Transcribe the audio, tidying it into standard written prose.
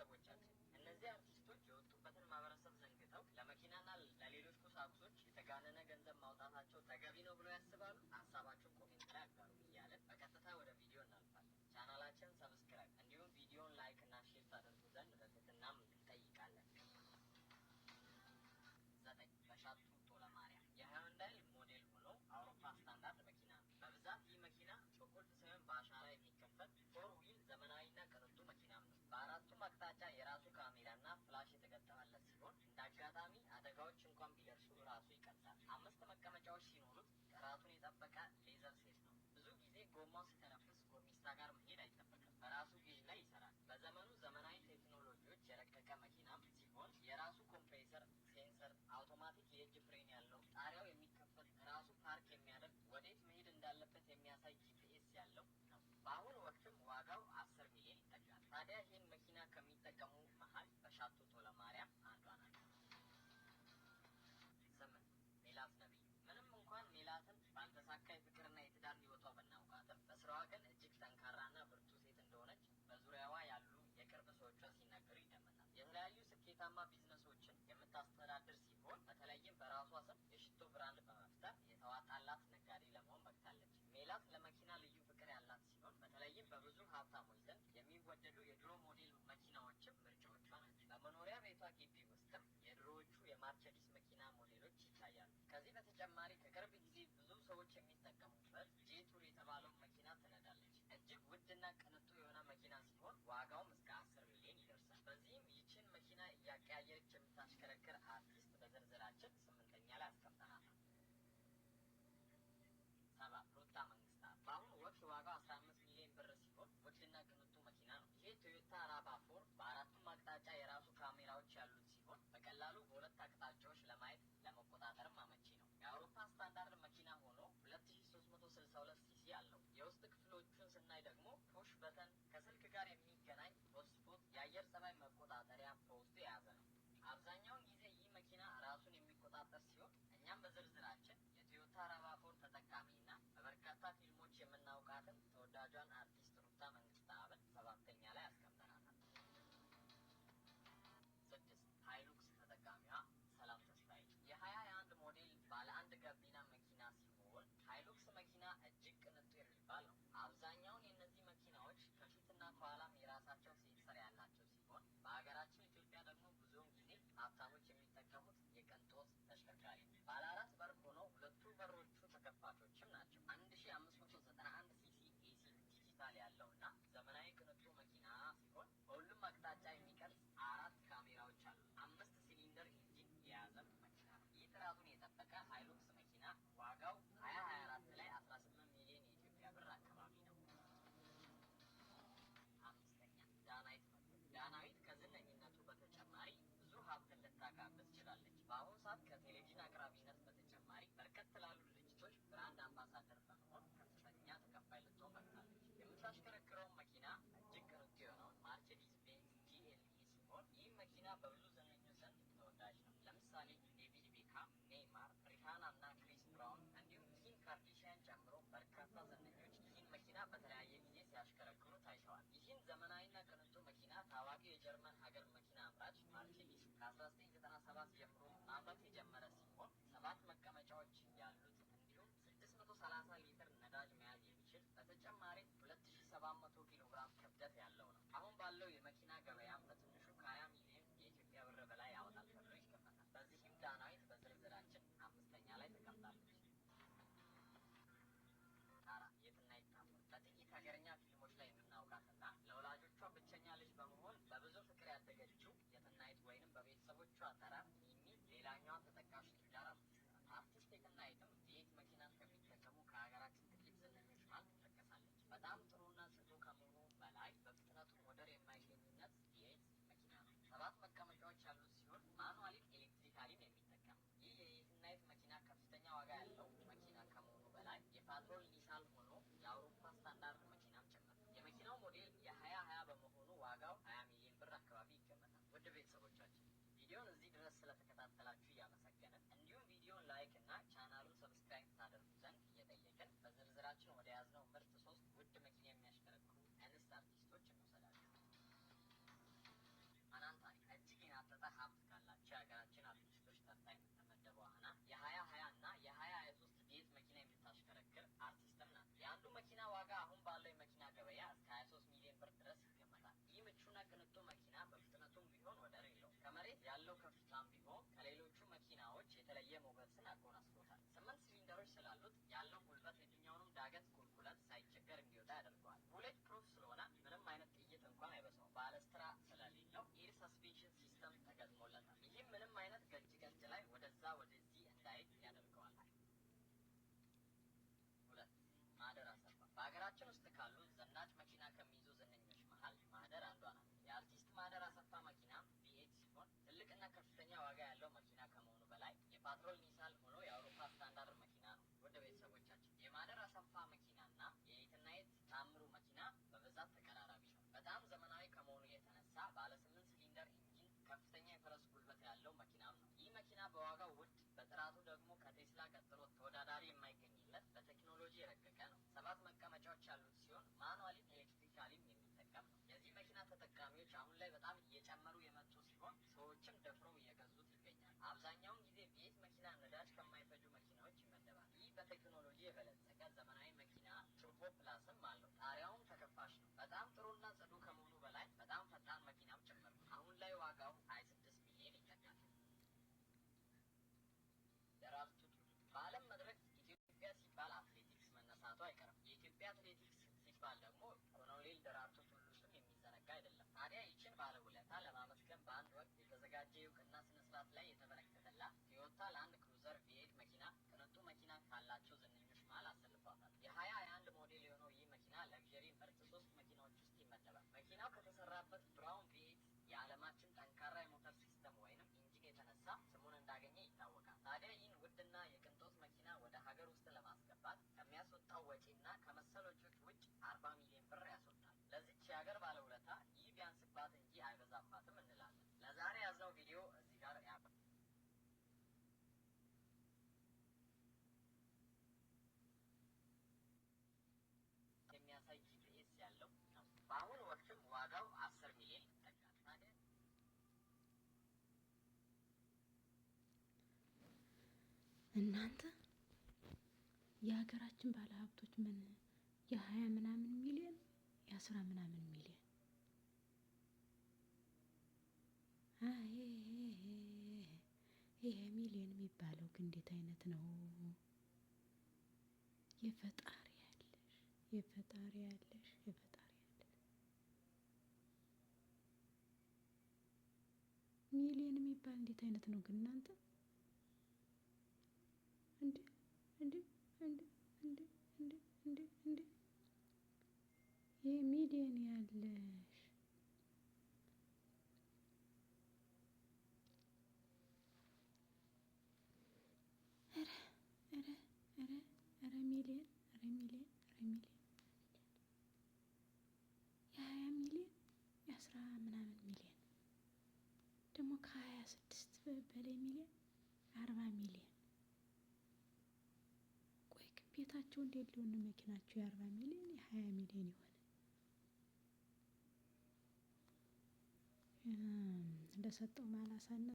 ቤተሰቦቻችን እነዚህ አርቲስቶች የወጡበትን ማህበረሰብ ዘንግተው ለመኪናና ለሌሎች ቁሳቁሶች የተጋነነ ገንዘብ ማውጣታቸው ተገቢ ነው ብለው ያስባሉ? ሀሳባቸውን ኮሜንት ላይ አጋሩ እያለን በቀጥታ ወደ ቪዲዮ እናልፋለን። ቻናላችን ሰብስክራይብ እንዲሁም ቪዲዮን ላይክ እና ሼር ታደርጉ ዘንድ በትህትና እንጠይቃለን። 9 በሻቱ ጦለማርያም የሃይንዳይ ሞዴል ሆኖ አውሮፓ ስታንዳርድ መኪና ነው። በብዛት ይህ መኪና በቁልፍ ሳይሆን በአሻራ የሚከፈት ፎር ዊል ዘመናዊና ቅንጡ መኪናም ነው። በአራቱም አቅጣጫ የራሱ ካሜራና ፍላሽ የተገጠመለት ሲሆን እንደ አጋጣሚ አደጋዎች እንኳን ቢደርሱ ራሱ ይቀልጣል። 5 መቀመጫዎች ሲኖሩት ጥራቱን የጠበቀ ሌዘር ሴት ነው። ብዙ ጊዜ ጎማው ሲተነፍስ ጎሚስታ ጋር መሄድ አይጠበቅም፣ በራሱ ጌጅ ላይ ይሰራል። በዘመኑ ዘመናዊ ቴክኖሎጂዎች የረቀቀ መኪናም ሲሆን የራሱ ኮምፕሬሰር፣ ሴንሰር፣ አውቶማቲክ የእጅ ፍሬን ያለው፣ ጣሪያው የሚከፈት ራሱ ፓርክ የሚያደርግ ወዴት መሄድ እንዳለበት የሚያሳይ ጂፒኤስ ያለው ነው። በአሁኑ ወቅትም ዋጋው 10 ሚሊዮን ይጠጋል። ታዲያ ይህን መኪና ከሚጠቀሙ መሀል በሻቱ ጦለማርያም አንዷ ናት። 8 ሜላት ነብዩ ምንም እንኳን ሜላትን ባልተሳካ የፍቅርና የትዳር ህይወቷ ብናውቃትም በስራዋ ግን እጅግ ጠንካራና ብርቱ ሴት እንደሆነች በዙሪያዋ ያሉ የቅርብ ሰዎቿ ሲናገሩ ይደመጣል። የተለያዩ ስኬታማ ቢዝነሶችን የምታስተዳድር ሲሆን በተለይም በራሷ ስም የሽቶ ብራንድ በመፍጠር የተዋጣላት ነጋዴ ለመሆን በቅታለች። ሜላት ለመኪና ልዩ ፍቅር ያላት ሲሆን በተለይም በብዙ ሀብታሞች ዘንድ የሚወደዱ የድሮ ሞዴል መኪናዎችም ምርጫዎቿ ናቸው። በመኖሪያ ቤቷ ግቢ ውስጥም የድሮዎቹ የማርቸዲስ መኪና ሞዴሎች ይታያሉ። ከዚህ በተጨማሪ ከቅርብ ጊዜ ብዙ ሰዎች የሚጠቀሙበት ጄቱር የተባለው መኪና ትነዳለች። እጅግ ውድና ቅንጡ የሆነ መኪና ሲሆን ዋጋውም እስከ 10 ሚሊዮን ይደርሳል። በዚህም ይችን መኪና እያቀያየረች የምታሽከረክር አርቲስት በዝርዝራችን 8ኛ ላይ አስቀምጠናታል። 7 ሩታ መንግስታት በአሁኑ ወቅት ዋጋው 15 ሚሊዮን ብር ሲሆን ውድና ቅንጡ መኪና ነው። ይሄ ቶዮታ ራቫ4 በአራቱም አቅጣጫ የራሱ ካሜራዎች ያሉት ሲሆን በቀላሉ በሁለት አቅጣጫዎች ለማየት ለመቆጣጠርም አመቺ ነው። የአውሮፓ ስታንዳርድ መኪና ሆኖ 2362 ሲሲ አለው። የውስጥ ክፍሎቹን ስናይ ደግሞ ፑሽ በተን፣ ከስልክ ጋር የሚገናኝ ሆትስፖት፣ የአየር ጸባይ መቆጣጠሪያ በውስጡ የያዘ ነው። አብዛኛውን ጊዜ ይህ መኪና ራሱን የሚቆጣጠር ሲሆን እኛም በዝርዝራችን የቶዮታ ራቫ4 ተጠቃሚና በበርካታ ፊልሞች የምናውቃትን ተወዳጇን አርቲስት ሩታ መንግስታብን 7ኛ ላይ አስቀምጠናታል። 6 ሃይሉክስ ተጠቃሚዋ ሰላም ተስፋዬ የ2021 ሞዴል ባለ አንድ ገቢና መኪና ሲሆን ሃይሉክስ መኪና እጅግ ቅንጡ የሚባል ነው። አብዛኛውን የእነዚህ መኪናዎች ከፊትና ከኋላም የራሳቸው ሴንሰር ያላቸው ሲሆን በሀገራችን ኢትዮጵያ ደግሞ ብዙውን ጊዜ ሀብታሞች የሚጠቀሙት የቅንጦት ተሽከርካሪ ነው። ባለ 4 በር ሆነው ሁለቱ በሮቹ ተከፋቾችም ናቸው። 1591 ሲሲ ኤሲ ዲጂታል ያለውና ዘመናዊ ቅንጡ መኪና ሲሆን በሁሉም አቅጣጫ የሚቀርጽ 4 ካሜራዎች አሉ። 5 ሲሊንደር ኢንጂን የያዘ መኪና ነው። ይህ ጥራቱን የጠበቀ ሃይሉክስ መኪና ዋጋው 2024 ላይ 18 ሚሊዮን የኢትዮጵያ ብር አካባቢ ነው። 5ኛ ዳናይት ዳናዊት ከዝነኝነቱ በተጨማሪ ብዙ ሀብትን ልታካብት ችላለች። በአሁኑ ሰዓት ከቴሌቪዥን አቅራቢነት በተጨማሪ በርከት ላሉ ድርጅቶች ብራንድ አምባሳደር በመሆን ከፍተኛ ተከፋይ ልትሆን በቅታለች። የምታሽከረክረውን መኪና እጅግ ቅንጡ የሆነውን ማርቸዲስ ቤንዝ GLE ሲሆን ይህ መኪና በብዙ ዝነኞች ዘንድ ተወዳጅ ነው። ለምሳሌ ዴቪድ ቤካም፣ ኔይማር፣ ሪሃና እና ክሪስ ብራውን እንዲሁም ኪም ካርዳሺያን ጨምሮ በርካታ ዝነኞች ይህን መኪና በተለያየ ጊዜ ሲያሽከረክሩ ታይተዋል። ይህን ዘመናዊና ቅንጡ መኪና ታዋቂው የጀርመን ሀገር መኪና አምራች ማርቸዲስ ከ1997 ጀምሮ ማምረት የጀመረ ሲሆን 7 መቀመጫዎች ያሉት እንዲሁም 630 ሊትር ነዳጅ መያዝ የሚችል በተጨማሪ 2700 ኪሎ ግራም ክብደት ያለው ነው። አሁን ባለው የመኪና ገበያም በትንሹ ከ20 ሚሊዮን የኢትዮጵያ ብር ዋጋዎች አሁን ላይ በጣም እየጨመሩ የመጡ ሲሆን ሰዎችም ደፍረው እየገዙት ይገኛል። አብዛኛውን ጊዜ ቤት መኪና ነዳጅ ከማይፈጁ መኪናዎች ይመደባል። ይህ በቴክኖሎጂ የበለጸገ ዘመናዊ መኪና ቱርቦ ፕላስም አለው። ጣሪያውም ተከፋሽ ነው። በጣም ጥሩና ጽዱ ከመሆኑ በላይ በጣም ፈጣን መኪናም ጭምር ነው። አሁን ላይ ዋጋው 26 ሚሊዮን ይጠጋል። ደራርቱ በዓለም መድረክ ኢትዮጵያ ሲባል አትሌቲክስ መነሳቱ አይቀርም። የኢትዮጵያ አትሌቲክስ ሲባል ደግሞ ኮሎኔል ደራርቱ ቱሉ ስም የሚዘነጋ አይደለም። ታዲያ ይችን ባለውለታ ለማመስገን በአንድ ወቅት የተዘጋጀ የእውቅና ስነስርዓት ላይ የተበረከተላት ቶዮታ ላንድ ክሩዘር ቪኤት መኪና ቅንጡ መኪና ካላቸው ዝነኞች መሃል አሰልፏታል። የ2021 ሞዴል የሆነው ይህ መኪና ለግዠሪ ምርጥ 3 መኪናዎች ውስጥ ይመደባል። መኪናው ከተሰራበት ብራውን ቪኤት የዓለማችን ጠንካራ የሞተር ሲስተም ወይንም ኢንጂን የተነሳ ስሙን እንዳገኘ ይታወቃል። ታዲያ ይህን ውድና የቅንጦት መኪና ወደ ሀገር ውስጥ ለማስገባት ከሚያስወጣው ወጪና ከመሰል ወጪዎች ውጭ 40 ሚሊዮን ብር ያስወጣል። ለዚች የሀገር ባለውለታ ይህ ቢያንስባት እንጂ አይበዛባትም እንላለን። ለዛሬ ያዝነው ቪዲዮ እዚህ ጋር የሚያሳይ ጂፒኤስ ያለው ነው። በአሁኑ ወቅትም ዋጋው 10 ሚሊዮን ይጠጋል። ታዲያ እናንተ የሀገራችን ባለሀብቶች ምን የ20 ምናምን ሚሊዮን የ10 ምናምን ሚሊዮን ይሄ ሚሊዮን የሚባለው ግን እንዴት አይነት ነው? የፈጣሪ ያለሽ የፈጣሪ ያለሽ የፈጣሪ ያለሽ ሚሊዮን የሚባል እንዴት አይነት ነው ግን እናንተ እንዴ እንዴ እንዴ እንዴ እንዴ እንዴ እንዴ ይሄ ሚሊዮን ያለሽ ኧረ ሚሊዮን የ20 ሚሊዮን የ10 ምናምን ሚሊዮን ደግሞ ከ26 በላይ ሚሊዮን 40 ሚሊዮን። ቆይ ግን ቤታቸው እንዴት ሊሆን መኪናቸው የ40 ሚሊዮን የ20 ሚሊዮን የሆነ ለሰጠው ማላሳነት